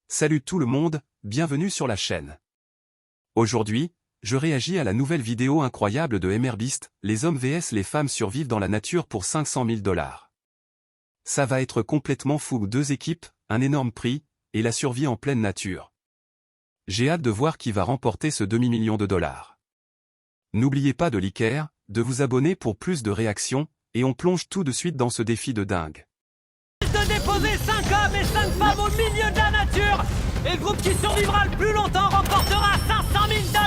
Salut tout le monde, bienvenue sur la chaîne. Aujourd'hui, je réagis à la nouvelle vidéo incroyable de MrBeast, les hommes vs les femmes survivent dans la nature pour 500 000 $. Ça va être complètement fou, 2 équipes, un énorme prix, et la survie en pleine nature. J'ai hâte de voir qui va remporter ce demi-million de $. N'oubliez pas de liker, de vous abonner pour plus de réactions, et on plonge tout de suite dans ce défi de dingue. De déposer 5 hommes et 5 femmes au milieu de la nature. Et le groupe qui survivra le plus longtemps remportera 500 000 $.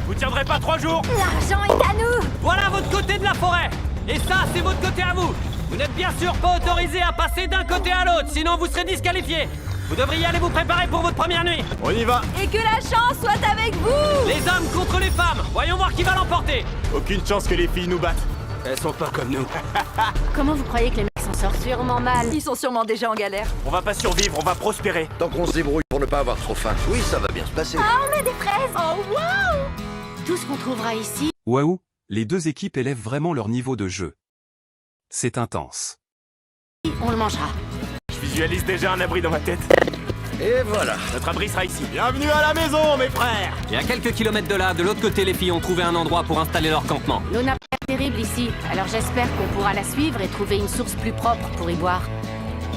Vous tiendrez pas 3 jours? L'argent est à nous. Voilà votre côté de la forêt. Et ça, c'est votre côté à vous. Vous n'êtes bien sûr pas autorisé à passer d'un côté à l'autre, sinon vous serez disqualifié. Vous devriez aller vous préparer pour votre première nuit. On y va. Et que la chance soit avec vous. Les hommes contre les femmes. Voyons voir qui va l'emporter. Aucune chance que les filles nous battent. Elles sont pas comme nous. Comment vous croyez que les mecs s'en sortent? Sûrement mal. Ils sont sûrement déjà en galère. On va pas survivre, on va prospérer. Tant qu'on se débrouille pour ne pas avoir trop faim. Oui, ça va bien se passer. Ah, on a des fraises. Oh, waouh. Tout ce qu'on trouvera ici. Waouh, les 2 équipes élèvent vraiment leur niveau de jeu. C'est intense. On le mangera. Je visualise déjà un abri dans ma tête. Et voilà. Notre abri sera ici. Bienvenue à la maison, mes frères. Et à quelques kilomètres de là, de l'autre côté, les filles ont trouvé un endroit pour installer leur campement. L'eau n'a pas l'air terrible ici, alors j'espère qu'on pourra la suivre et trouver une source plus propre pour y boire.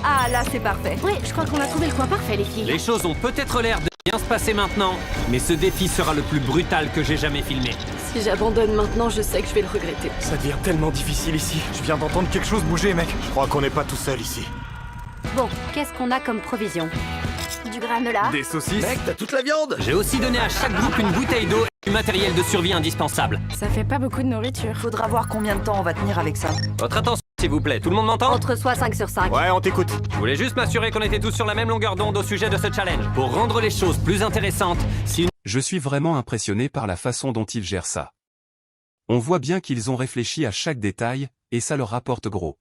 Ah, là c'est parfait. Oui, je crois qu'on a trouvé le coin parfait, les filles. Les choses ont peut-être l'air de bien se passer maintenant, mais ce défi sera le plus brutal que j'ai jamais filmé. Si j'abandonne maintenant, je sais que je vais le regretter. Ça devient tellement difficile ici. Je viens d'entendre quelque chose bouger, mec. Je crois qu'on n'est pas tout seul ici. Bon, qu'est-ce qu'on a comme provision? Du granola. Des saucisses. Mec, t'as toute la viande? J'ai aussi donné à chaque groupe une bouteille d'eau et du matériel de survie indispensable. Ça fait pas beaucoup de nourriture. Faudra voir combien de temps on va tenir avec ça. Votre attention, s'il vous plaît. Tout le monde m'entend? Entre soi 5 sur 5. Ouais, on t'écoute. Je voulais juste m'assurer qu'on était tous sur la même longueur d'onde au sujet de ce challenge. Pour rendre les choses plus intéressantes, si Je suis vraiment impressionné par la façon dont ils gèrent ça. On voit bien qu'ils ont réfléchi à chaque détail, et ça leur rapporte gros.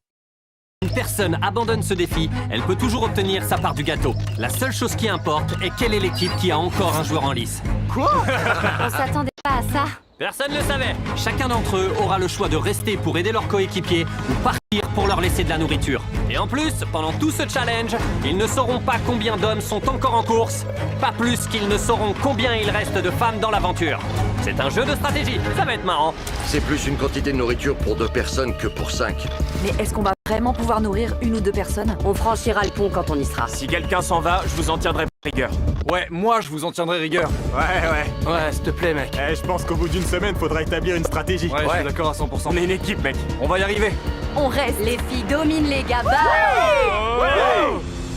une personne abandonne ce défi, elle peut toujours obtenir sa part du gâteau. La seule chose qui importe est quelle est l'équipe qui a encore un joueur en lice. On s'attendait pas à ça. Personne ne le savait. Chacun d'entre eux aura le choix de rester pour aider leurs coéquipiers ou partir pour leur laisser de la nourriture. Et en plus, pendant tout ce challenge, ils ne sauront pas combien d'hommes sont encore en course, pas plus qu'ils ne sauront combien il reste de femmes dans l'aventure. C'est un jeu de stratégie, ça va être marrant. C'est plus une quantité de nourriture pour 2 personnes que pour 5. Mais est-ce qu'on va vraiment pouvoir nourrir 1 ou 2 personnes? On franchira le pont quand on y sera. Si quelqu'un s'en va, je vous en tiendrai rigueur. Ouais, moi je vous en tiendrai rigueur. Ouais. Ouais, s'il te plaît, mec. Je pense qu'au bout d'une semaine, faudra établir une stratégie. Ouais, je suis d'accord à 100%. On est une équipe, mec. On va y arriver. On reste. Les filles dominent les gars. Bye.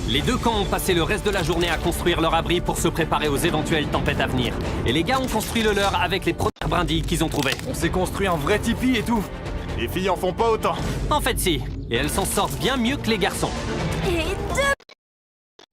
Les 2 camps ont passé le reste de la journée à construire leur abri pour se préparer aux éventuelles tempêtes à venir. Et les gars ont construit le leur avec les premières brindilles qu'ils ont trouvées. On s'est construit un vrai tipi et tout. Les filles en font pas autant. En fait, si. Et elles s'en sortent bien mieux que les garçons. Et 2.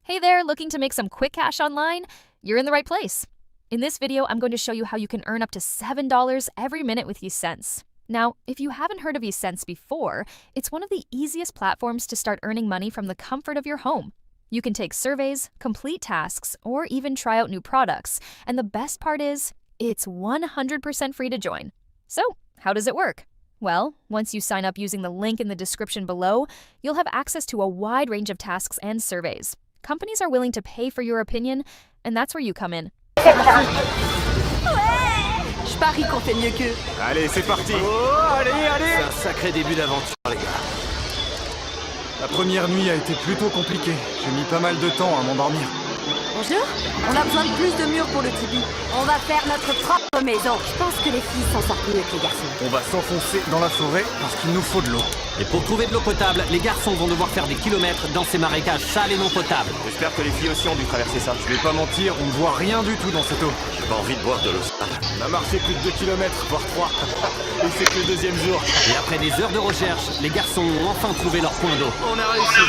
Hey there, looking to make some quick cash online? You're in the right place. In this video, I'm going to show you how you can earn up to $7 every minute with eCents. Now, if you haven't heard of eCents before, it's one of the easiest platforms to start earning money from the comfort of your home. You can take surveys, complete tasks, or even try out new products. And the best part is, it's 100% free to join. So, how does it work? Well, once you sign up using the link in the description below, you'll have access to a wide range of tasks and surveys. Companies are willing to pay for your opinion, and that's where you come in. Je parie qu'on fait mieux qu'eux. Allez, c'est parti. C'est un sacré début d'aventure, les gars. La première nuit a été plutôt compliquée. J'ai mis pas mal de temps à m'endormir. Bonjour. On a besoin de plus de murs pour le tibi. On va faire notre propre maison. Je pense que les filles s'en sortent mieux que les garçons. On va s'enfoncer dans la forêt parce qu'il nous faut de l'eau. Et pour trouver de l'eau potable, les garçons vont devoir faire des kilomètres dans ces marécages sales et non potables. J'espère que les filles aussi ont dû traverser ça. Je vais pas mentir, on ne voit rien du tout dans cette eau. J'ai pas envie de boire de l'eau sale. On a marché plus de 2 kilomètres, voire 3. Et c'est que le 2e jour. Et après des heures de recherche, les garçons ont enfin trouvé leur point d'eau. On a réussi.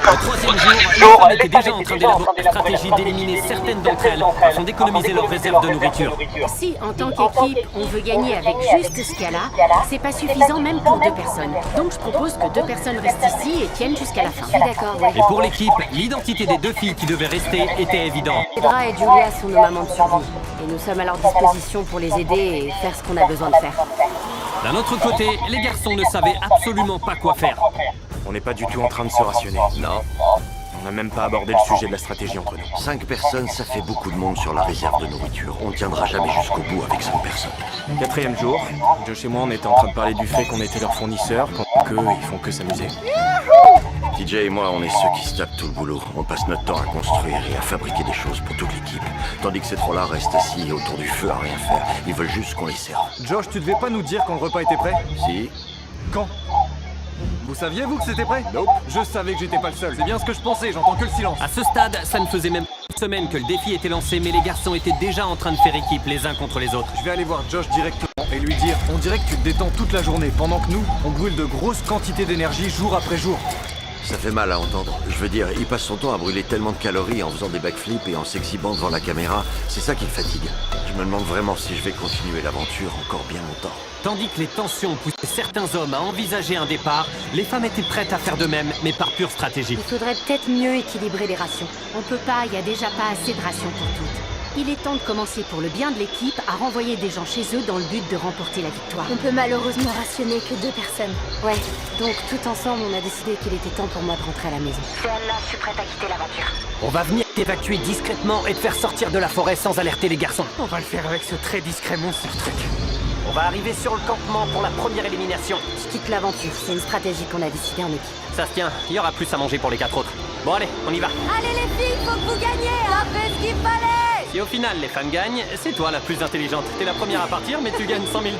Au 3e jour, les femmes étaient déjà en train d'élaborer une stratégie d'éliminer certaines d'entre elles afin d'économiser leurs réserves de nourriture. Si, en tant qu'équipe, on veut gagner avec juste ce qu'il y a là, c'est pas suffisant même pour 2 personnes. Donc je propose que 2 personnes restent ici et tiennent jusqu'à la fin. Je suis d'accord, ouais. Et pour l'équipe, l'identité des 2 filles qui devaient rester était évidente. Pedra et Julia sont nos mamans de survie. Et nous sommes à leur disposition pour les aider et faire ce qu'on a besoin de faire. D'un autre côté, les garçons ne savaient absolument pas quoi faire. On n'est pas du tout en train de se rationner. Non. n'a même pas abordé le sujet de la stratégie entre nous. 5 personnes, ça fait beaucoup de monde sur la réserve de nourriture. On tiendra jamais jusqu'au bout avec 5 personnes. 4e jour, Josh et moi on était en train de parler du fait qu'on était leurs fournisseurs, pendant qu'eux ils font que s'amuser. TJ et moi, on est ceux qui se tapent tout le boulot. On passe notre temps à construire et à fabriquer des choses pour toute l'équipe. Tandis que ces trois-là restent assis autour du feu à rien faire. Ils veulent juste qu'on les serve. Josh, tu devais pas nous dire quand le repas était prêt? Si. Quand? Vous saviez, vous, que c'était prêt? Nope. Je savais que j'étais pas le seul. C'est bien ce que je pensais, j'entends que le silence. À ce stade, ça ne faisait même pas une semaine que le défi était lancé, mais les garçons étaient déjà en train de faire équipe les uns contre les autres. Je vais aller voir Josh directement et lui dire, on dirait que tu te détends toute la journée, pendant que nous, on brûle de grosses quantités d'énergie jour après jour. Ça fait mal à entendre. Je veux dire, il passe son temps à brûler tellement de calories en faisant des backflips et en s'exhibant devant la caméra. C'est ça qui le fatigue. Je me demande vraiment si je vais continuer l'aventure encore bien longtemps. Tandis que les tensions poussaient certains hommes à envisager un départ, les femmes étaient prêtes à faire de même, mais par pure stratégie. Il faudrait peut-être mieux équilibrer les rations. On peut pas, il y a déjà pas assez de rations pour toutes. Il est temps de commencer pour le bien de l'équipe à renvoyer des gens chez eux dans le but de remporter la victoire. On peut malheureusement rationner que 2 personnes. Ouais, donc tout ensemble, on a décidé qu'il était temps pour moi de rentrer à la maison. Celle-là, je suis prête à quitter l'aventure. On va venir t'évacuer discrètement et te faire sortir de la forêt sans alerter les garçons. On va le faire avec ce très discret monster truc. On va arriver sur le campement pour la première élimination. Je quitte l'aventure, c'est une stratégie qu'on a décidée en équipe. Ça se tient, il y aura plus à manger pour les 4 autres. Bon allez, on y va. Allez les filles, faut que vous gagnez. Ça fait ce qu'il fallait. Si au final les femmes gagnent, c'est toi la plus intelligente. T'es la première à partir, mais tu gagnes 100 000 $.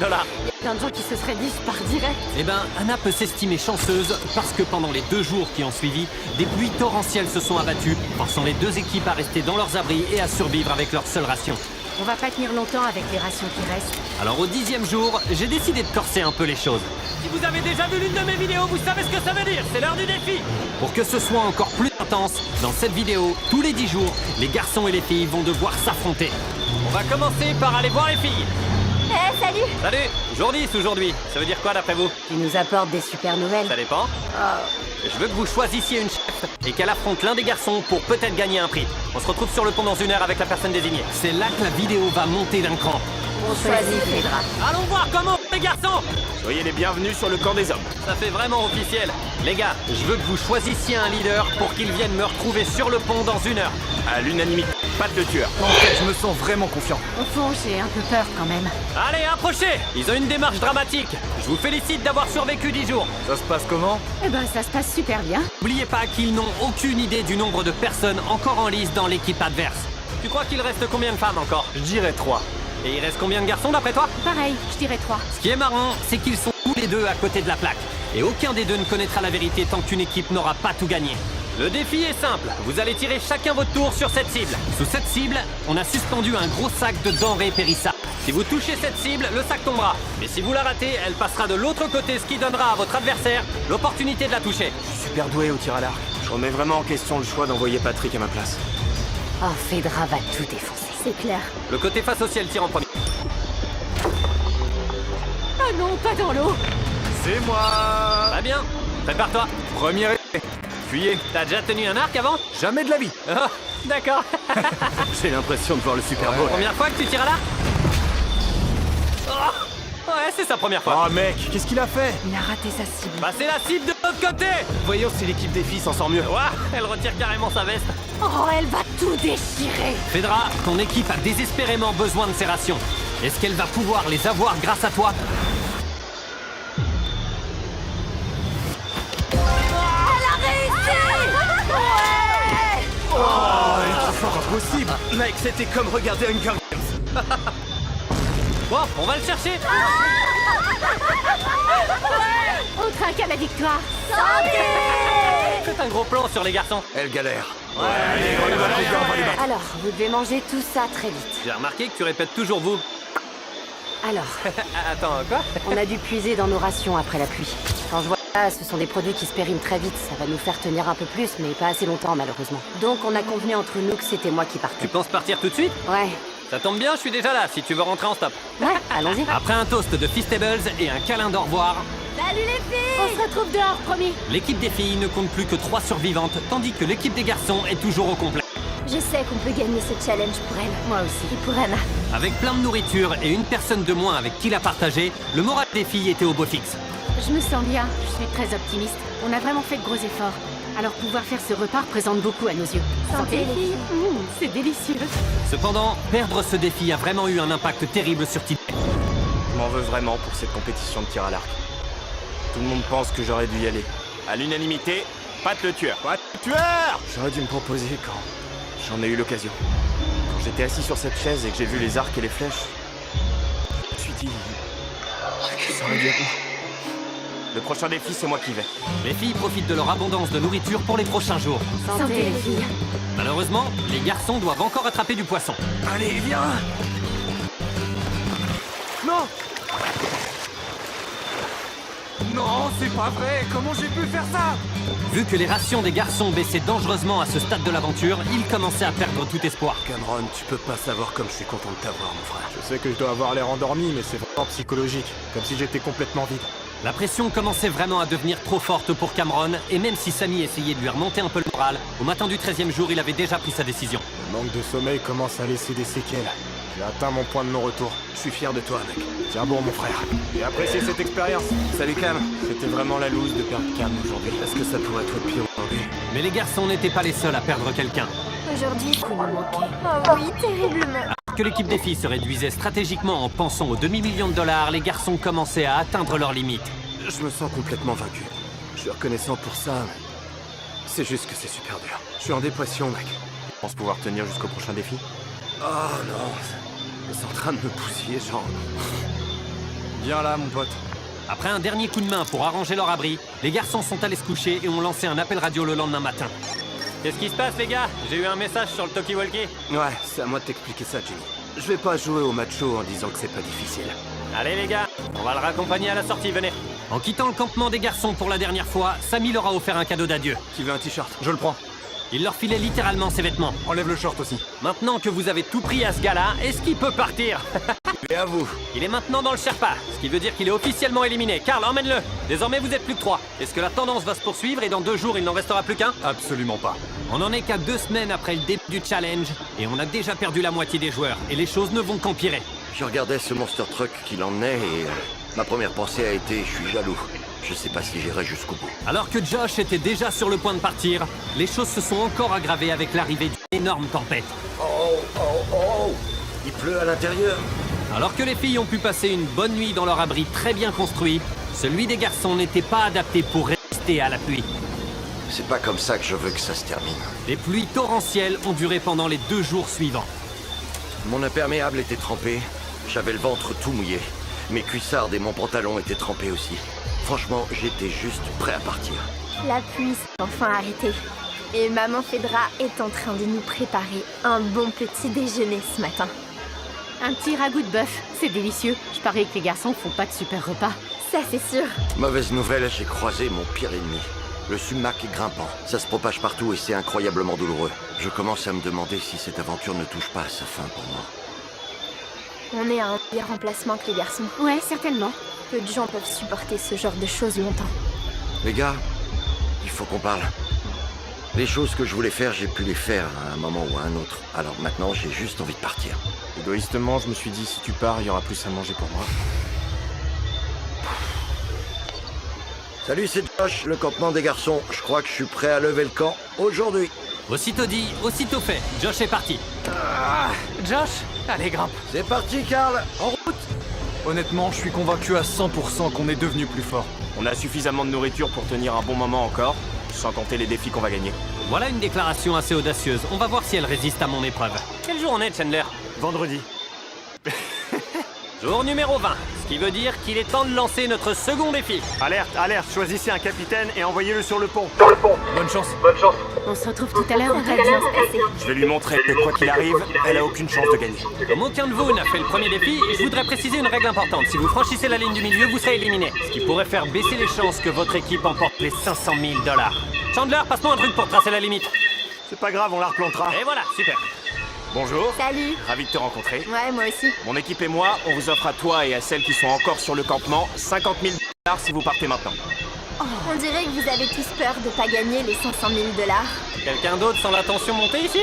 Plein de gens qui se seraient dit je pars direct. Eh ben, Anna peut s'estimer chanceuse parce que pendant les 2 jours qui ont suivi, des pluies torrentielles se sont abattues, forçant les 2 équipes à rester dans leurs abris et à survivre avec leur seule ration. On va pas tenir longtemps avec les rations qui restent. Alors au 10e jour, j'ai décidé de corser un peu les choses. Si vous avez déjà vu l'une de mes vidéos, vous savez ce que ça veut dire, c'est l'heure du défi. Pour que ce soit encore plus intense, dans cette vidéo, tous les 10 jours, les garçons et les filles vont devoir s'affronter. On va commencer par aller voir les filles. Salut. Salut, jour 10 aujourd'hui, ça veut dire quoi d'après vous? Tu nous apportes des super nouvelles. Ça dépend. Je veux que vous choisissiez une chef et qu'elle affronte l'un des garçons pour peut-être gagner un prix. On se retrouve sur le pont dans 1 heure avec la personne désignée. C'est là que la vidéo va monter d'un cran. On choisit Fedra. Allons voir comment les garçons. Soyez les bienvenus sur le camp des hommes. Ça fait vraiment officiel. Les gars, je veux que vous choisissiez un leader pour qu'il vienne me retrouver sur le pont dans 1 heure. À l'unanimité, pas de tueur. En fait, je me sens vraiment confiant. Au fond, j'ai un peu peur quand même. Allez, approchez. Ils ont une démarche dramatique. Je vous félicite d'avoir survécu 10 jours. Ça se passe comment? Eh ben, ça se passe super bien. N'oubliez pas qu'ils n'ont aucune idée du nombre de personnes encore en lice dans l'équipe adverse. Tu crois qu'il reste combien de femmes encore? Je dirais 3. Et il reste combien de garçons d'après toi? Pareil, je dirais 3. Ce qui est marrant, c'est qu'ils sont tous les 2 à côté de la plaque. Et aucun des 2 ne connaîtra la vérité tant qu'une équipe n'aura pas tout gagné. Le défi est simple, vous allez tirer chacun votre tour sur cette cible. Sous cette cible, on a suspendu un gros sac de denrées périssables. Si vous touchez cette cible, le sac tombera. Mais si vous la ratez, elle passera de l'autre côté, ce qui donnera à votre adversaire l'opportunité de la toucher. Je suis super doué au tir à l'arc. Je remets vraiment en question le choix d'envoyer Patrick à ma place. Oh, Fedra va tout défoncer. C'est clair. Le côté face au ciel tire en premier. Ah non, pas dans l'eau. C'est moi. Très bien, prépare-toi. Première essai. Fuyez. T'as déjà tenu un arc avant? Jamais de la vie. Oh, d'accord. J'ai l'impression de voir le Super Bowl. Première fois que tu tires à l'arc? Oh, ouais, c'est sa première fois. Oh mec, qu'est-ce qu'il a fait? Il a raté sa cible. Passez la cible de l'autre côté. Voyons si l'équipe des filles s'en sort mieux. Ouah, elle retire carrément sa veste. Oh, elle va tout déchirer. Fedra, ton équipe a désespérément besoin de ses rations. Est-ce qu'elle va pouvoir les avoir grâce à toi? Oh, elle est trop forte. Impossible. Mec, c'était comme regarder Hunger Games. Bon, on va le chercher. On trinque à la victoire. Faites un gros plan sur les garçons. Elle galère. Alors, vous devez manger tout ça très vite. J'ai remarqué que tu répètes toujours vous. Alors, Attends, quoi? on a dû puiser dans nos rations après la pluie. Quand je vois ça, ce sont des produits qui se périment très vite. Ça va nous faire tenir un peu plus, mais pas assez longtemps malheureusement. Donc on a convenu entre nous que c'était moi qui Tu partais. penses partir tout de suite? Ouais. Ça tombe bien, je suis déjà là si tu veux rentrer en stop. Ouais, allons-y. Après un toast de Feastables et un câlin d'au revoir, Salut les filles. On se retrouve dehors, promis. l'équipe des filles ne compte plus que 3 survivantes, tandis que l'équipe des garçons est toujours au complet. Je sais qu'on peut gagner ce challenge pour elle. Moi aussi. Et pour Anna. Avec plein de nourriture et une personne de moins avec qui la partager, le moral des filles était au beau fixe. Je me sens bien. Je suis très optimiste. On a vraiment fait de gros efforts. Alors pouvoir faire ce repas représente beaucoup à nos yeux. Santé, les filles. C'est délicieux. Cependant, perdre ce défi a vraiment eu un impact terrible sur Tidley. Je m'en veux vraiment pour cette compétition de tir à l'arc. Tout le monde pense que j'aurais dû y aller. À l'unanimité, Pat le tueur. Pat le tueur! J'aurais dû me proposer quand j'en ai eu l'occasion. Quand j'étais assis sur cette chaise et que j'ai vu les arcs et les flèches, je me suis dit... ça aurait dû être moi. Le prochain défi, c'est moi qui vais. Les filles profitent de leur abondance de nourriture pour les prochains jours. Santé, les filles. Malheureusement, les garçons doivent encore attraper du poisson. Allez, viens! Non! Non, c'est pas vrai! Comment j'ai pu faire ça? Vu que les rations des garçons baissaient dangereusement à ce stade de l'aventure, ils commençaient à perdre tout espoir. Cameron, tu peux pas savoir comme je suis content de t'avoir, mon frère. Je sais que je dois avoir l'air endormi, mais c'est vraiment psychologique. Comme si j'étais complètement vide. La pression commençait vraiment à devenir trop forte pour Cameron, et même si Sammy essayait de lui remonter un peu le moral, au matin du 13e jour, il avait déjà pris sa décision. Le manque de sommeil commence à laisser des séquelles. J'ai atteint mon point de non-retour. Je suis fier de toi, mec. Tiens bon, mon frère. J'ai apprécié cette expérience. Salut, Cam. C'était vraiment la loose de perdre Cam aujourd'hui. Est-ce que ça pourrait être pire aujourd'hui? Mais les garçons n'étaient pas les seuls à perdre quelqu'un. Aujourd'hui, vous nous manquez. Oh oui, terriblement. Alors que l'équipe des filles se réduisait stratégiquement en pensant aux demi-millions de dollars, les garçons commençaient à atteindre leurs limites. Je me sens complètement vaincu. Je suis reconnaissant pour ça, mais... c'est juste que c'est super dur. Je suis en dépression, mec. Tu penses pouvoir tenir jusqu'au prochain défi? Oh non, c'est en train de me bousiller, genre... Viens là, mon pote. Après un dernier coup de main pour arranger leur abri, les garçons sont allés se coucher et ont lancé un appel radio le lendemain matin. Qu'est-ce qui se passe, les gars? J'ai eu un message sur le talkie-walkie. Ouais, c'est à moi de t'expliquer ça, Jimmy. Je vais pas jouer au macho en disant que c'est pas difficile. Allez, les gars, on va le raccompagner à la sortie, venez. En quittant le campement des garçons pour la dernière fois, Sammy leur a offert un cadeau d'adieu. Qui veut un t-shirt? Je le prends. Il leur filait littéralement ses vêtements. Enlève le short aussi. Maintenant que vous avez tout pris à ce gars-là, est-ce qu'il peut partir? Et à vous. Il est maintenant dans le Sherpa, ce qui veut dire qu'il est officiellement éliminé. Karl, emmène-le. Désormais, vous êtes plus que 3. Est-ce que la tendance va se poursuivre et dans 2 jours, il n'en restera plus qu'un? Absolument pas. On n'en est qu'à 2 semaines après le début du challenge et on a déjà perdu la moitié des joueurs et les choses ne vont qu'empirer. Je regardais ce monster truck qui l'emmenait et ma première pensée a été « je suis jaloux ». Je sais pas si j'irai jusqu'au bout. Alors que Josh était déjà sur le point de partir, les choses se sont encore aggravées avec l'arrivée d'une énorme tempête. Oh! Il pleut à l'intérieur. Alors que les filles ont pu passer une bonne nuit dans leur abri très bien construit, celui des garçons n'était pas adapté pour résister à la pluie. C'est pas comme ça que je veux que ça se termine. Les pluies torrentielles ont duré pendant les 2 jours suivants. Mon imperméable était trempé, j'avais le ventre tout mouillé. Mes cuissardes et mon pantalon étaient trempés aussi. Franchement, j'étais juste prêt à partir. La pluie s'est enfin arrêtée. Et maman Fedra est en train de nous préparer un bon petit déjeuner ce matin. Un petit ragoût de bœuf, c'est délicieux. Je parie que les garçons font pas de super repas. Ça, c'est sûr. Mauvaise nouvelle, j'ai croisé mon pire ennemi. Le sumac est grimpant. Ça se propage partout et c'est incroyablement douloureux. Je commence à me demander si cette aventure ne touche pas à sa fin pour moi. On est à un meilleur emplacement que les garçons. Ouais, certainement. Peu de gens peuvent supporter ce genre de choses longtemps. Les gars, il faut qu'on parle. Les choses que je voulais faire, j'ai pu les faire à un moment ou à un autre. Alors maintenant, j'ai juste envie de partir. Égoïstement, je me suis dit, si tu pars, il y aura plus à manger pour moi. Salut, c'est Josh, le campement des garçons. Je crois que je suis prêt à lever le camp aujourd'hui. Aussitôt dit, aussitôt fait, Josh est parti. Josh, allez, grimpe. C'est parti, Karl. En route. Honnêtement, je suis convaincu à 100% qu'on est devenu plus fort. On a suffisamment de nourriture pour tenir un bon moment encore, sans compter les défis qu'on va gagner. Voilà une déclaration assez audacieuse. On va voir si elle résiste à mon épreuve. Quel jour on est, Chandler? Vendredi. Jour numéro 20, ce qui veut dire qu'il est temps de lancer notre second défi. Alerte, alerte, choisissez un capitaine et envoyez-le sur le pont. Bonne chance. On se retrouve tout à l'heure. Ça va bien se passer. Je vais lui montrer que quoi qu'il arrive, elle a aucune chance de gagner. Comme aucun de vous n'a fait le premier défi, je voudrais préciser une règle importante. Si vous franchissez la ligne du milieu, vous serez éliminé. Ce qui pourrait faire baisser les chances que votre équipe emporte les 500 000 $. Chandler, passe-moi un truc pour tracer la limite. C'est pas grave, on la replantera. Et voilà, super. Bonjour. Salut. Ravi de te rencontrer. Ouais, moi aussi. Mon équipe et moi, on vous offre à toi et à celles qui sont encore sur le campement 50 000 $ si vous partez maintenant. On dirait que vous avez tous peur de pas gagner les 500 000 $. Quelqu'un d'autre sans la tension montée ici?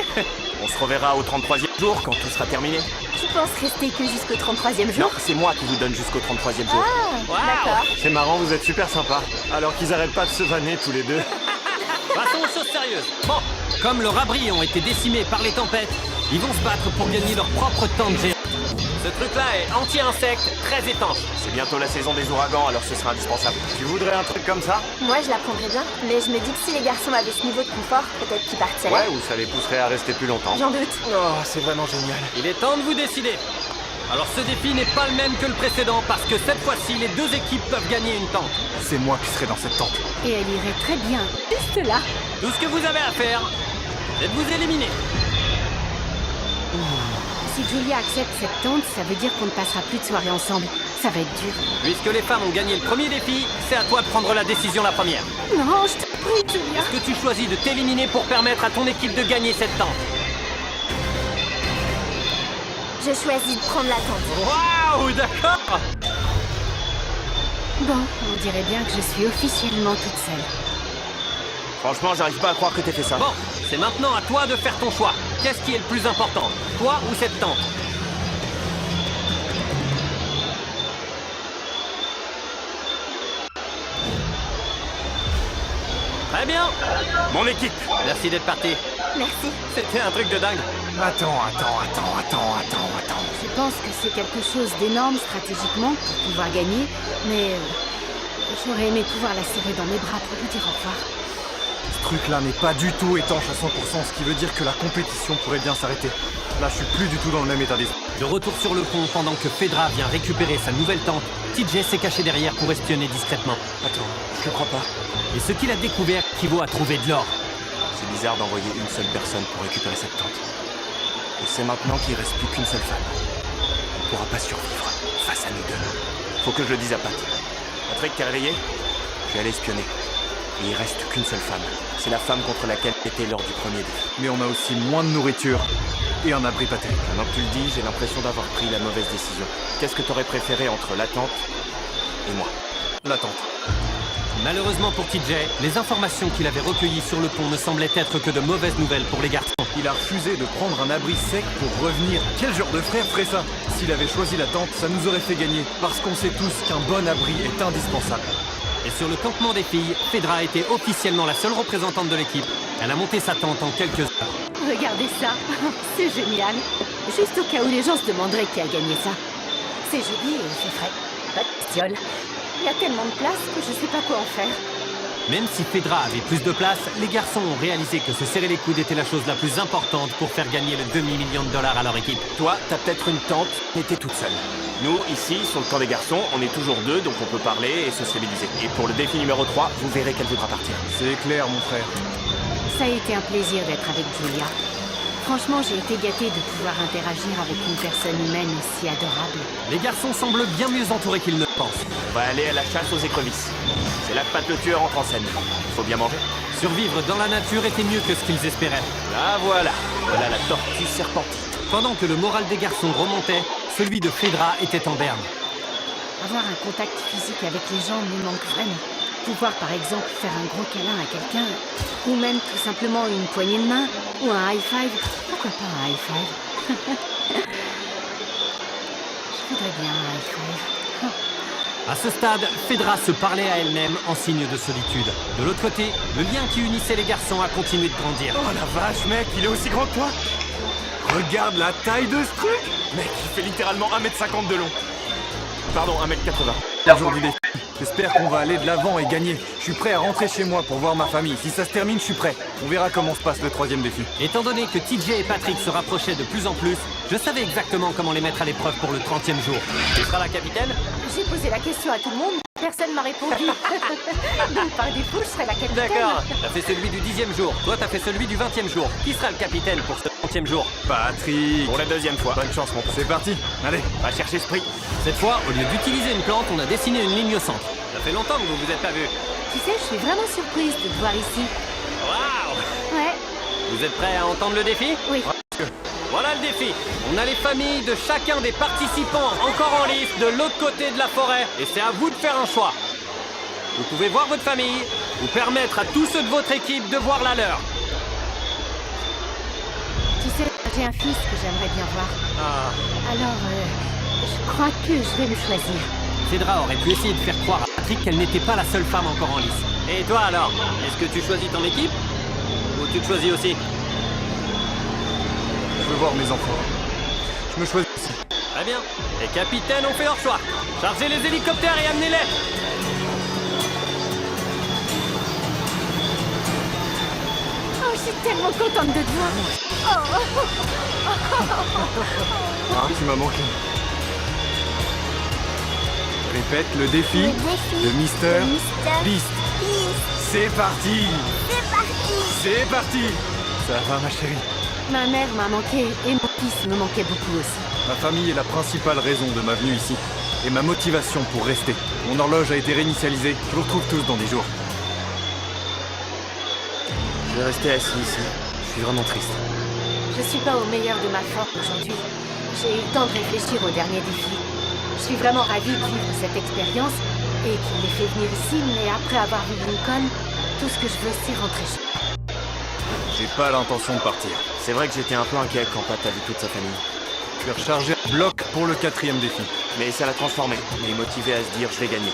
On se reverra au 33e jour quand tout sera terminé. Tu penses rester que jusqu'au 33e Non, jour? c'est moi qui vous donne jusqu'au 33e jour. Ah, d'accord. C'est marrant, vous êtes super sympa. Alors qu'ils arrêtent pas de se vanner tous les deux. Passons chose sérieuse. Bon, comme leurs abris ont été décimés par les tempêtes, ils vont se battre pour gagner leur propre tente géante. Ce truc-là est anti-insecte, très étanche. C'est bientôt la saison des ouragans, alors ce sera indispensable. Tu voudrais un truc comme ça? Moi, je la prendrais bien, mais je me dis que si les garçons avaient ce niveau de confort, peut-être qu'ils partiraient. Ouais, ou ça les pousserait à rester plus longtemps. J'en doute. Oh, c'est vraiment génial. Il est temps de vous décider. Alors ce défi n'est pas le même que le précédent parce que cette fois-ci, les deux équipes peuvent gagner une tente. C'est moi qui serai dans cette tente. Et elle irait très bien, juste là. Tout ce que vous avez à faire, c'est de vous éliminer. Si Julia accepte cette tente, ça veut dire qu'on ne passera plus de soirée ensemble. Ça va être dur. Puisque les femmes ont gagné le premier défi, c'est à toi de prendre la décision la première. Non, je te prie, Julia. Est-ce que tu choisis de t'éliminer pour permettre à ton équipe de gagner cette tente? Je choisis de prendre la tente. Waouh, d'accord. Bon, on dirait bien que je suis officiellement toute seule. Franchement, j'arrive pas à croire que t'aies fait ça. Bon, c'est maintenant à toi de faire ton choix. Qu'est-ce qui est le plus important, toi ou cette tente? Très bien. Mon équipe. Merci d'être parti. Merci. C'était un truc de dingue. Attends. Je pense que c'est quelque chose d'énorme stratégiquement pour pouvoir gagner, mais j'aurais aimé pouvoir la serrer dans mes bras pour lui dire au revoir. Ce truc-là n'est pas du tout étanche à 100%, ce qui veut dire que la compétition pourrait bien s'arrêter. Là, je suis plus du tout dans le même état d'esprit. De retour sur le pont, pendant que Fedra vient récupérer sa nouvelle tente, TJ s'est caché derrière pour espionner discrètement. Attends, je le crois pas. Et ce qu'il a découvert équivaut à trouver de l'or. C'est bizarre d'envoyer une seule personne pour récupérer cette tente. Je sais maintenant qu'il reste plus qu'une seule femme. On pourra pas survivre face à nous deux. Faut que je le dise à Pat. Patrick, t'es réveillé? Je vais aller espionner. Et il reste qu'une seule femme. C'est la femme contre laquelle t'étais lors du premier défi. Mais on a aussi moins de nourriture et un abri pas terrible. Maintenant que tu le dis, j'ai l'impression d'avoir pris la mauvaise décision. Qu'est-ce que t'aurais préféré entre la tente et moi? La tente. Malheureusement pour TJ, les informations qu'il avait recueillies sur le pont ne semblaient être que de mauvaises nouvelles pour les garçons. Il a refusé de prendre un abri sec pour revenir. Quel genre de frère ferait ça? S'il avait choisi la tente, ça nous aurait fait gagner. Parce qu'on sait tous qu'un bon abri est indispensable. Et sur le campement des filles, Fedra était officiellement la seule représentante de l'équipe. Elle a monté sa tente en quelques heures. Regardez ça, c'est génial. Juste au cas où les gens se demanderaient qui a gagné ça. C'est joli et il fait frais. Pas de bestiole. Il y a tellement de place que je sais pas quoi en faire. Même si Fedra avait plus de place, les garçons ont réalisé que se serrer les coudes était la chose la plus importante pour faire gagner le demi-million de dollars à leur équipe. Toi, t'as peut-être une tente, mais t'es toute seule. Nous, ici, sur le camp des garçons, on est toujours deux, donc on peut parler et sociabiliser. Et pour le défi numéro 3, vous verrez qu'elle voudra partir. C'est clair, mon frère. Ça a été un plaisir d'être avec Julia. Franchement, j'ai été gâtée de pouvoir interagir avec une personne humaine aussi adorable. Les garçons semblent bien mieux entourés qu'ils ne le pensent. On va aller à la chasse aux écrevisses. C'est là que Pat le tueur entre en scène. Faut bien manger. Survivre dans la nature était mieux que ce qu'ils espéraient. Ah voilà, voilà la tortue serpentine. Pendant que le moral des garçons remontait, celui de Fedra était en berne. Avoir un contact physique avec les gens me manque vraiment. Pouvoir par exemple faire un gros câlin à quelqu'un, ou même tout simplement une poignée de main, ou un high five. Pourquoi pas un high five? Je voudrais bien un high five. À ce stade, Fedra se parlait à elle-même en signe de solitude. De l'autre côté, le lien qui unissait les garçons a continué de grandir. Oh la vache, mec, il est aussi grand que toi? Regarde la taille de ce truc! Mec, il fait littéralement 1m50 de long. Pardon, 1m80. Aujourd'hui défi. J'espère qu'on va aller de l'avant et gagner. Je suis prêt à rentrer chez moi pour voir ma famille. Si ça se termine, je suis prêt. On verra comment se passe le troisième défi. Étant donné que TJ et Patrick se rapprochaient de plus en plus, je savais exactement comment les mettre à l'épreuve pour le 30e jour. Tu seras la capitaine? J'ai posé la question à tout le monde, personne m'a répondu. Donc par défaut, je serai la capitaine. D'accord, t'as fait celui du 10e jour, toi t'as fait celui du 20e jour. Qui sera le capitaine pour ce 30e jour? Patrick! Pour la deuxième fois. Bonne chance, mon pote. C'est parti, allez. Va chercher ce prix. Cette fois, au lieu d'utiliser une plante, on a dessiné une ligne au centre. Ça fait longtemps que vous vous êtes pas vus. Tu sais, je suis vraiment surprise de te voir ici. Waouh! Ouais, Vous êtes prêts à entendre le défi? oui. Voilà le défi. On a les familles de chacun des participants encore en lice de l'autre côté de la forêt. Et c'est à vous de faire un choix. Vous pouvez voir votre famille ou permettre à tous ceux de votre équipe de voir la leur. Tu sais, j'ai un fils que j'aimerais bien voir. Ah. Alors, je crois que je vais le choisir. Fedra aurait pu essayer de faire croire à Patrick qu'elle n'était pas la seule femme encore en lice. Et toi alors? Est-ce que tu choisis ton équipe? tu te choisis aussi? Je veux voir mes enfants. Je me choisis aussi. Très bien. Les capitaines ont fait leur choix. Chargez les hélicoptères et amenez-les. Oh, je suis tellement contente de te voir. Ah, tu m'as manqué. Répète, le défi de Mister Beast. C'est parti. C'est parti. Ça va, ma chérie? Ma mère m'a manqué et mon fils me manquait beaucoup aussi. Ma famille est la principale raison de ma venue ici. Et ma motivation pour rester. Mon horloge a été réinitialisée. Je vous retrouve tous dans 10 jours. Je vais rester assis ici. Je suis vraiment triste. Je suis pas au meilleur de ma forme aujourd'hui. J'ai eu le temps de réfléchir au dernier défi. Je suis vraiment ravie de vivre cette expérience et qu'il l'ait fait venir ici, mais après avoir vu Lincoln, tout ce que je veux, c'est rentrer chez moi. J'ai pas l'intention de partir. C'est vrai que j'étais un peu inquiet quand Pat a vu toute sa famille. Je vais recharger un bloc pour le 4e défi. Mais ça l'a transformé. Il est motivé à se dire je vais gagner.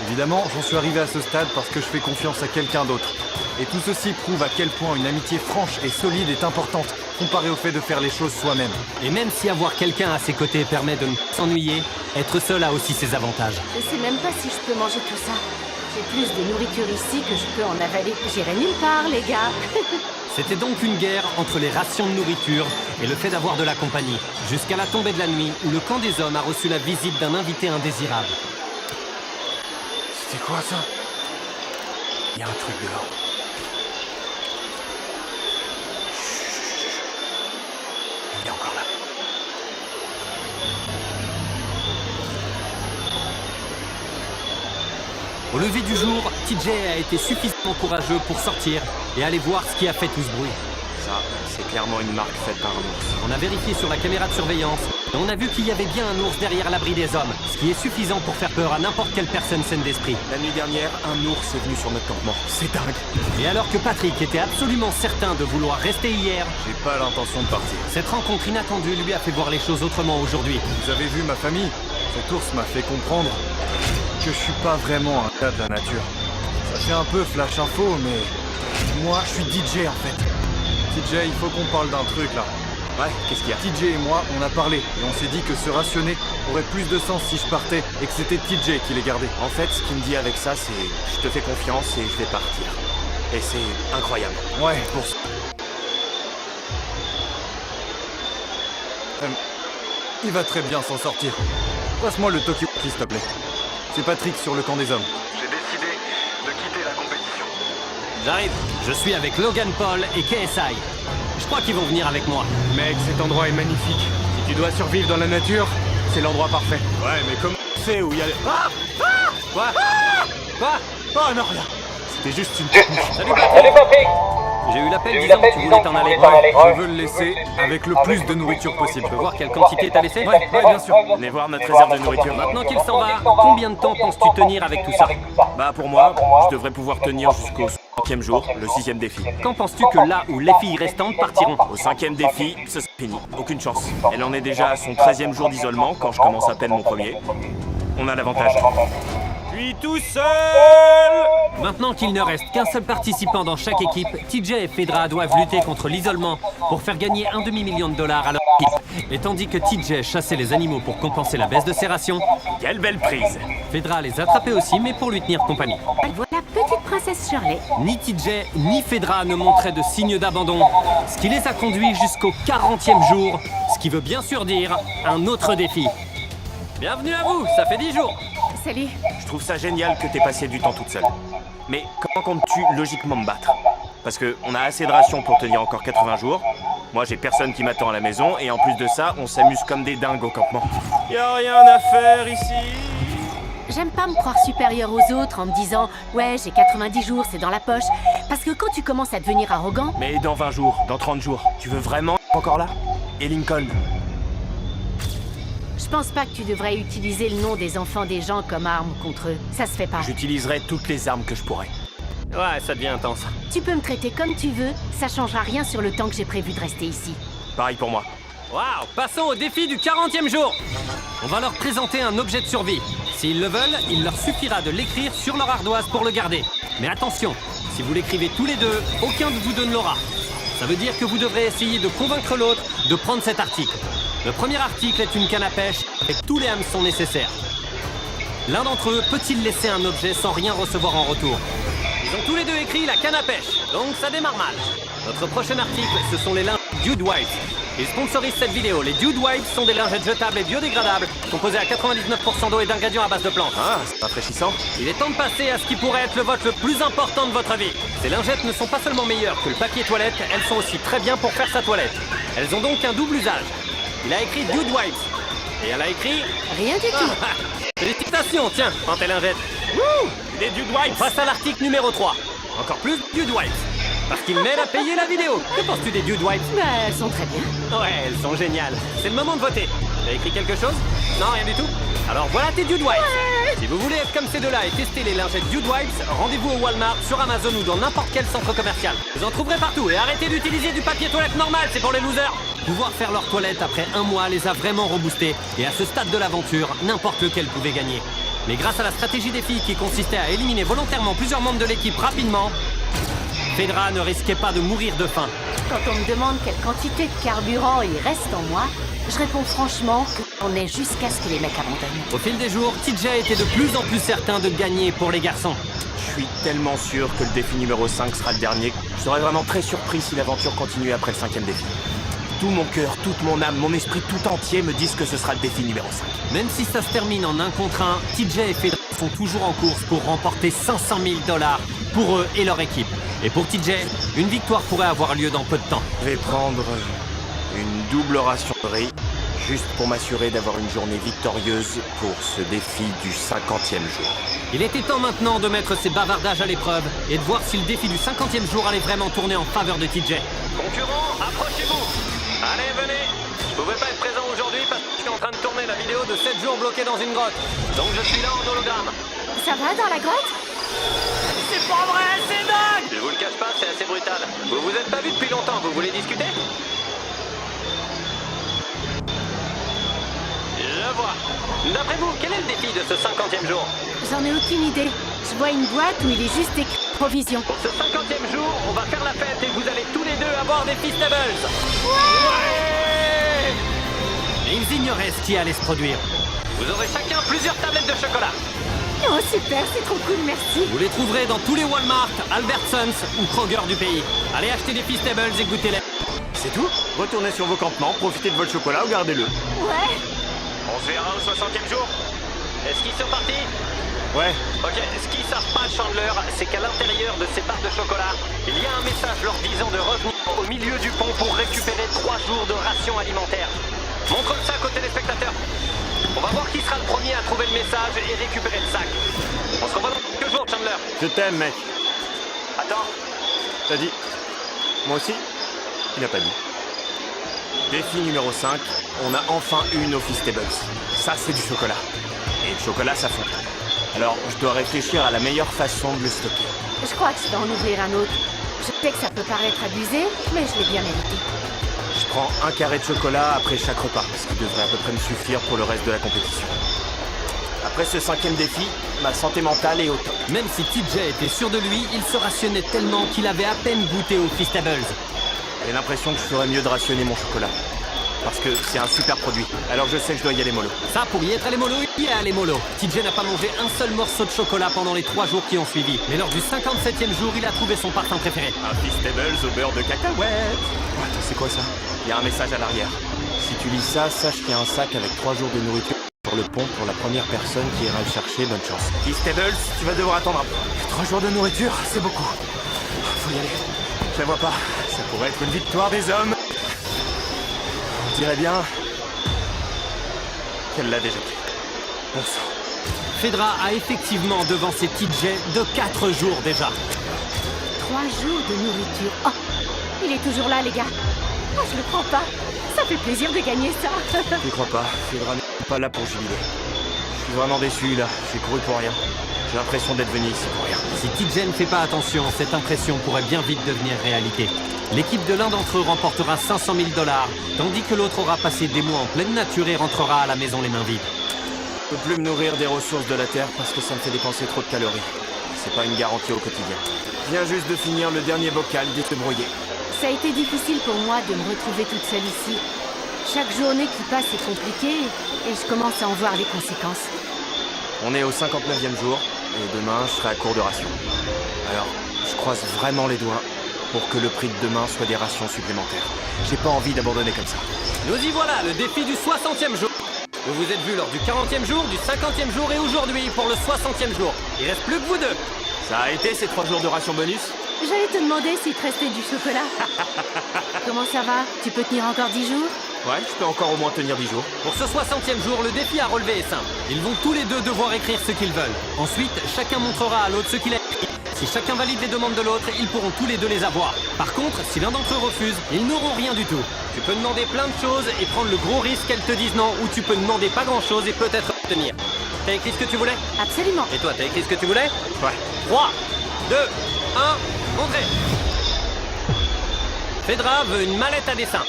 Évidemment, j'en suis arrivé à ce stade parce que je fais confiance à quelqu'un d'autre. Et tout ceci prouve à quel point une amitié franche et solide est importante, comparée au fait de faire les choses soi-même. Et même si avoir quelqu'un à ses côtés permet de ne pas s'ennuyer, être seul a aussi ses avantages. Je sais même pas si je peux manger tout ça. J'ai plus de nourriture ici que je peux en avaler. J'irai nulle part, les gars. C'était donc une guerre entre les rations de nourriture et le fait d'avoir de la compagnie, jusqu'à la tombée de la nuit où le camp des hommes a reçu la visite d'un invité indésirable. C'était quoi ça? Il y a un truc dehors. Il est encore là. Au lever du jour, TJ a été suffisamment courageux pour sortir et aller voir ce qui a fait tout ce bruit. Ça, c'est clairement une marque faite par un ours. On a vérifié sur la caméra de surveillance et on a vu qu'il y avait bien un ours derrière l'abri des hommes, ce qui est suffisant pour faire peur à n'importe quelle personne saine d'esprit. La nuit dernière, un ours est venu sur notre campement. C'est dingue. Et alors que Patrick était absolument certain de vouloir rester hier, J'ai pas l'intention de partir. cette rencontre inattendue lui a fait voir les choses autrement aujourd'hui. Vous avez vu ma famille? Cet ours m'a fait comprendre que je suis pas vraiment un gars de la nature. Ça fait un peu flash info, mais moi, je suis DJ en fait. TJ, il faut qu'on parle d'un truc là. Ouais, qu'est-ce qu'il y a? TJ et moi, on a parlé et on s'est dit que se rationner aurait plus de sens si je partais et que c'était TJ qui les gardait. En fait, ce qu'il me dit avec ça, c'est je te fais confiance et je vais partir. Et c'est incroyable. Ouais, pour ça. Il va très bien s'en sortir. Passe-moi le Tokyo, s'il te plaît. C'est Patrick sur le camp des hommes. J'ai décidé de quitter la compétition. J'arrive. Je suis avec Logan Paul et KSI. Je crois qu'ils vont venir avec moi. Mec, cet endroit est magnifique. Si tu dois survivre dans la nature, c'est l'endroit parfait. Ouais, mais comment tu sais où il y a les... Quoi? Quoi? Oh non, rien. C'était juste une technique. Salut Patrick. J'ai eu l'appel disant que tu voulais t'en aller. Ouais, je veux le laisser avec le plus de nourriture possible. Je peux voir quelle quantité t'as laissé? Ouais, bien sûr. Venez voir notre réserve de nourriture. Maintenant qu'il s'en va, combien de temps penses-tu tenir avec tout ça? Bah pour moi, je devrais pouvoir tenir jusqu'au 5e jour, le 6e défi. Quand penses-tu que là où les filles restantes partiront? Au 5e défi, ce sera fini. Aucune chance. Elle en est déjà à son 13e jour d'isolement quand je commence à peine mon premier. On a l'avantage. Puis tout seul! Maintenant qu'il ne reste qu'un seul participant dans chaque équipe, TJ et Fedra doivent lutter contre l'isolement pour faire gagner $1 demi-million à leur équipe. Et tandis que TJ chassait les animaux pour compenser la baisse de ses rations, Quelle belle prise! Fedra les attrapait aussi, mais pour lui tenir compagnie. Voilà, petite princesse Shirley. Ni TJ ni Fedra ne montraient de signes d'abandon, ce qui les a conduits jusqu'au 40e jour, ce qui veut bien sûr dire un autre défi. Bienvenue à vous, ça fait 10 jours. Salut. Je trouve ça génial que t'aies passé du temps toute seule. Mais comment comptes-tu logiquement me battre? Parce que on a assez de rations pour tenir encore 80 jours. Moi, j'ai personne qui m'attend à la maison, et en plus de ça, on s'amuse comme des dingues au campement. Y'a rien à faire ici. J'aime pas me croire supérieure aux autres en me disant « Ouais, j'ai 90 jours, c'est dans la poche ». Parce que quand tu commences à devenir arrogant... Mais dans 20 jours, dans 30 jours, tu veux vraiment être encore là? Et Lincoln? Je pense pas que tu devrais utiliser le nom des enfants des gens comme arme contre eux. Ça se fait pas. J'utiliserai toutes les armes que je pourrai. Ouais, ça devient intense. Tu peux me traiter comme tu veux, ça changera rien sur le temps que j'ai prévu de rester ici. Pareil pour moi. Waouh, passons au défi du 40e jour. On va leur présenter un objet de survie. S'ils le veulent, il leur suffira de l'écrire sur leur ardoise pour le garder. Mais attention, Si vous l'écrivez tous les deux, aucun de vous deux ne l'aura. Ça veut dire que vous devrez essayer de convaincre l'autre de prendre cet article. Le premier article est une canne à pêche avec tous les hameçons nécessaires. L'un d'entre eux peut-il laisser un objet sans rien recevoir en retour? Ils ont tous les deux écrit la canne à pêche, donc ça démarre mal. Notre prochain article, ce sont les lingettes Dude Wipes. Ils sponsorisent cette vidéo. Les Dude Wipes sont des lingettes jetables et biodégradables, composées à 99% d'eau et d'ingrédients à base de plantes. Ah, c'est rafraîchissant. Il est temps de passer à ce qui pourrait être le vote le plus important de votre vie. Ces lingettes ne sont pas seulement meilleures que le papier toilette, elles sont aussi très bien pour faire sa toilette. Elles ont donc un double usage. Il a écrit Dude Wipes. Et elle a écrit... Rien du tout. Félicitations, tiens, prends tes lingettes. Wouh! Des Dude Wipes! On passe à l'article numéro 3. Encore plus Dude Wipes. Parce qu'il m'aide à payer la vidéo. Que penses-tu des Dude Wipes? Bah, elles sont très bien. Ouais, elles sont géniales. C'est le moment de voter. T'as écrit quelque chose? Non, rien du tout? Alors voilà tes Dude Wipes. Si vous voulez être comme ces deux-là et tester les lingettes Dude Wipes, rendez-vous au Walmart, sur Amazon ou dans n'importe quel centre commercial. Vous en trouverez partout et arrêtez d'utiliser du papier toilette normal, c'est pour les losers. Pouvoir faire leur toilette après un mois les a vraiment reboostés et à ce stade de l'aventure, n'importe lequel pouvait gagner. Mais grâce à la stratégie des filles qui consistait à éliminer volontairement plusieurs membres de l'équipe rapidement, Fedra ne risquait pas de mourir de faim. Quand on me demande quelle quantité de carburant il reste en moi, je réponds franchement qu'on est jusqu'à ce que les mecs abandonnent. Au fil des jours, TJ était de plus en plus certain de gagner pour les garçons. Je suis tellement sûr que le défi numéro 5 sera le dernier. Je serais vraiment très surpris si l'aventure continue après le 5e défi. Tout mon cœur, toute mon âme, mon esprit tout entier me disent que ce sera le défi numéro 5. Même si ça se termine en 1 contre 1, TJ et Fedra sont toujours en course pour remporter 500 000 $ pour eux et leur équipe. Et pour TJ, une victoire pourrait avoir lieu dans peu de temps. Je vais prendre une double ration de riz, juste pour m'assurer d'avoir une journée victorieuse pour ce défi du 50e jour. Il était temps maintenant de mettre ses bavardages à l'épreuve et de voir si le défi du 50e jour allait vraiment tourner en faveur de TJ. Concurrents, approchez-vous! Allez, venez! Je pouvais pas être présent aujourd'hui parce que je suis en train de tourner la vidéo de 7 jours bloqués dans une grotte. Donc je suis là en hologramme. Ça va dans la grotte? C'est pas vrai, c'est dingue! Je vous le cache pas, c'est assez brutal. Vous vous êtes pas vus depuis longtemps, vous voulez discuter? Je vois. D'après vous, quel est le défi de ce 50e jour? J'en ai aucune idée. Je vois une boîte où il est juste écrit provision. Pour ce 50e jour, on va faire la fête et vous allez tous les deux avoir des Feastables. Ouais! Et ils ignoraient ce qui allait se produire. Vous aurez chacun plusieurs tablettes de chocolat. Oh super, c'est trop cool, merci. Vous les trouverez dans tous les Walmart, Albertsons ou Kroger du pays. Allez acheter des Feastables et goûtez-les. C'est tout? Retournez sur vos campements, profitez de votre chocolat ou gardez-le. Ouais. On se verra au 60e jour. Est-ce qu'ils sont partis? Ouais. Ok, ce qu'ils savent pas, Chandler, c'est qu'à l'intérieur de ces barres de chocolat, il y a un message leur disant de revenir au milieu du pont pour récupérer 3 jours de rations alimentaires. Montre le sac aux téléspectateurs. On va voir qui sera le premier à trouver le message et récupérer le sac. On se revoit dans quelques jours, Chandler. Je t'aime, mec. Attends. T'as dit? Moi aussi? Il a pas dit. Défi numéro 5, on a enfin eu nos Feastables. Ça, c'est du chocolat. Et le chocolat, ça fond. Alors, je dois réfléchir à la meilleure façon de le stocker. Je crois que je vais en ouvrir un autre. Je sais que ça peut paraître abusé, mais je l'ai bien mérité. Je prends un carré de chocolat après chaque repas, ce qui devrait à peu près me suffire pour le reste de la compétition. Après ce 5e défi, ma santé mentale est au top. Même si TJ était sûr de lui, il se rationnait tellement qu'il avait à peine goûté aux Feastables. J'ai l'impression que je ferais mieux de rationner mon chocolat. Parce que c'est un super produit. Alors je sais que je dois y aller mollo. Ça, pour y être allé mollo, il y est allé mollo. TJ n'a pas mangé un seul morceau de chocolat pendant les 3 jours qui ont suivi. Mais lors du 57e jour, il a trouvé son parfum préféré. Un Feastables au beurre de cacahuète. Oh, attends, c'est quoi ça? Il y a un message à l'arrière. Si tu lis ça, sache qu'il y a un sac avec 3 jours de nourriture sur le pont pour la première personne qui ira le chercher. Bonne chance. Feastables, tu vas devoir attendre un peu. 3 jours de nourriture, c'est beaucoup. Faut y aller. Je la vois pas. Ça pourrait être une victoire des hommes. On dirait bien qu'elle l'a déjà pris. Bon sang. Fedra a effectivement devancé TJ de 4 jours déjà. 3 jours de nourriture. Oh, il est toujours là, les gars. Oh, je le crois pas. Ça fait plaisir de gagner ça. Je crois pas. Fedra n'est pas là pour jubiler. Je suis vraiment déçu, là. J'ai couru pour rien. J'ai l'impression d'être venu ici pour rien. Si TJ ne fait pas attention, cette impression pourrait bien vite devenir réalité. L'équipe de l'un d'entre eux remportera 500 000 $, tandis que l'autre aura passé des mois en pleine nature et rentrera à la maison les mains vides. Je peux plus me nourrir des ressources de la Terre parce que ça me fait dépenser trop de calories. c'est pas une garantie au quotidien. Je viens juste de finir le dernier bocal débrouillé. Ça a été difficile pour moi de me retrouver toute seule ici. Chaque journée qui passe est compliquée et je commence à en voir les conséquences. On est au 59e jour et demain je serai à court de rations. Alors, je croise vraiment les doigts pour que le prix de demain soit des rations supplémentaires. J'ai pas envie d'abandonner comme ça. Nous y voilà, le défi du 60e jour. Vous vous êtes vus lors du 40e jour, du 50e jour et aujourd'hui pour le 60e jour. Il reste plus que vous deux. Ça a été ces 3 jours de rations bonus? J'allais te demander s'il te restait du chocolat. Comment ça va? Tu peux tenir encore 10 jours? Ouais, je peux encore au moins tenir 10 jours. Pour ce 60e jour, le défi à relever est simple. Ils vont tous les deux devoir écrire ce qu'ils veulent. Ensuite, chacun montrera à l'autre ce qu'il a écrit. Si chacun valide les demandes de l'autre, ils pourront tous les deux les avoir. Par contre, si l'un d'entre eux refuse, ils n'auront rien du tout. Tu peux demander plein de choses et prendre le gros risque qu'elles te disent non, ou tu peux demander pas grand chose et peut-être obtenir. T'as écrit ce que tu voulais? Absolument. Et toi, t'as écrit ce que tu voulais? Ouais. 3, 2, 1, montrez. Fedra veut une mallette à dessin.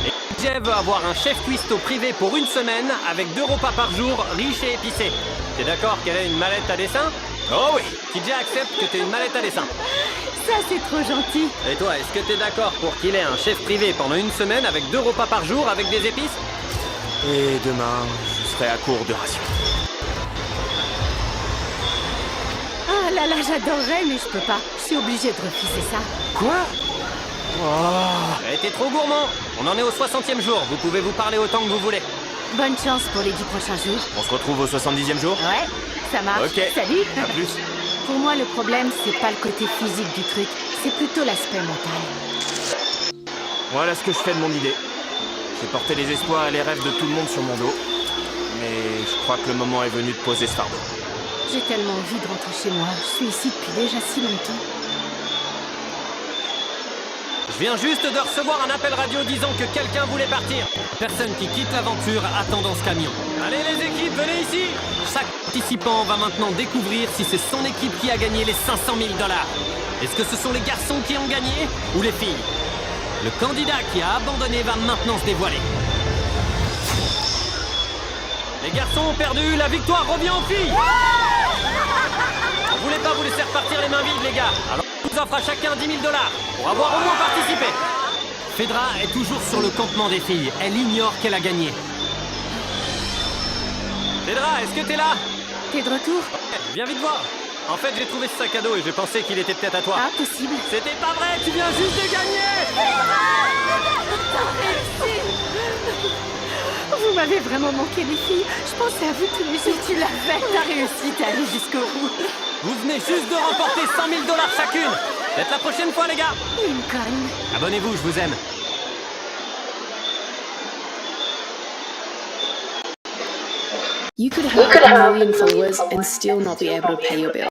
Et TJ veut avoir un chef cuistot privé pour une semaine avec 2 repas par jour, riche et épicé. T'es d'accord qu'elle ait une mallette à dessin? Oh oui! TJ accepte que t'aies une mallette à dessin. Ça, c'est trop gentil. Et toi, est-ce que t'es d'accord pour qu'il ait un chef privé pendant une semaine avec 2 repas par jour avec des épices? Et demain, je serai à court de rations. Ah là là, j'adorerais, mais je peux pas. Je suis obligée de refuser ça. Quoi? T'as été trop gourmand. On en est au 60e jour. Vous pouvez vous parler autant que vous voulez. Bonne chance pour les 10 prochains jours. On se retrouve au 70e jour? Ouais, ça marche. Ok. Salut. À plus. Pour moi, le problème, c'est pas le côté physique du truc, c'est plutôt l'aspect mental. Voilà ce que je fais de mon idée. J'ai porté les espoirs et les rêves de tout le monde sur mon dos. Mais je crois que le moment est venu de poser ce fardeau. J'ai tellement envie de rentrer chez moi. Je suis ici depuis déjà si longtemps. Je viens juste de recevoir un appel radio disant que quelqu'un voulait partir. Personne qui quitte l'aventure attend dans ce camion. Allez les équipes, venez ici. Chaque participant va maintenant découvrir si c'est son équipe qui a gagné les 500 000 $. Est-ce que ce sont les garçons qui ont gagné ou les filles? Le candidat qui a abandonné va maintenant se dévoiler. Les garçons ont perdu, la victoire revient aux filles. On voulait pas vous laisser repartir les mains vides, les gars. Alors on vous offre à chacun 10 000 $ pour avoir au moins participé. Fedra est toujours sur le campement des filles. Elle ignore qu'elle a gagné. Fedra, est-ce que t'es là? T'es de retour? Ouais, viens vite voir. En fait, j'ai trouvé ce sac à dos et j'ai pensé qu'il était peut-être à toi. Ah, possible. C'était pas vrai, tu viens juste de gagner. Vous m'avez vraiment manqué, les filles. Je pensais à vous tous les jours. Tu l'as fait. T'as réussi, t'es allé jusqu'au bout. Vous venez juste de remporter 100 000 $ chacune. Peut-être la prochaine fois, les gars. Lincoln. Abonnez-vous, je vous aime. You could have a million followers and still not be able to pay your bill.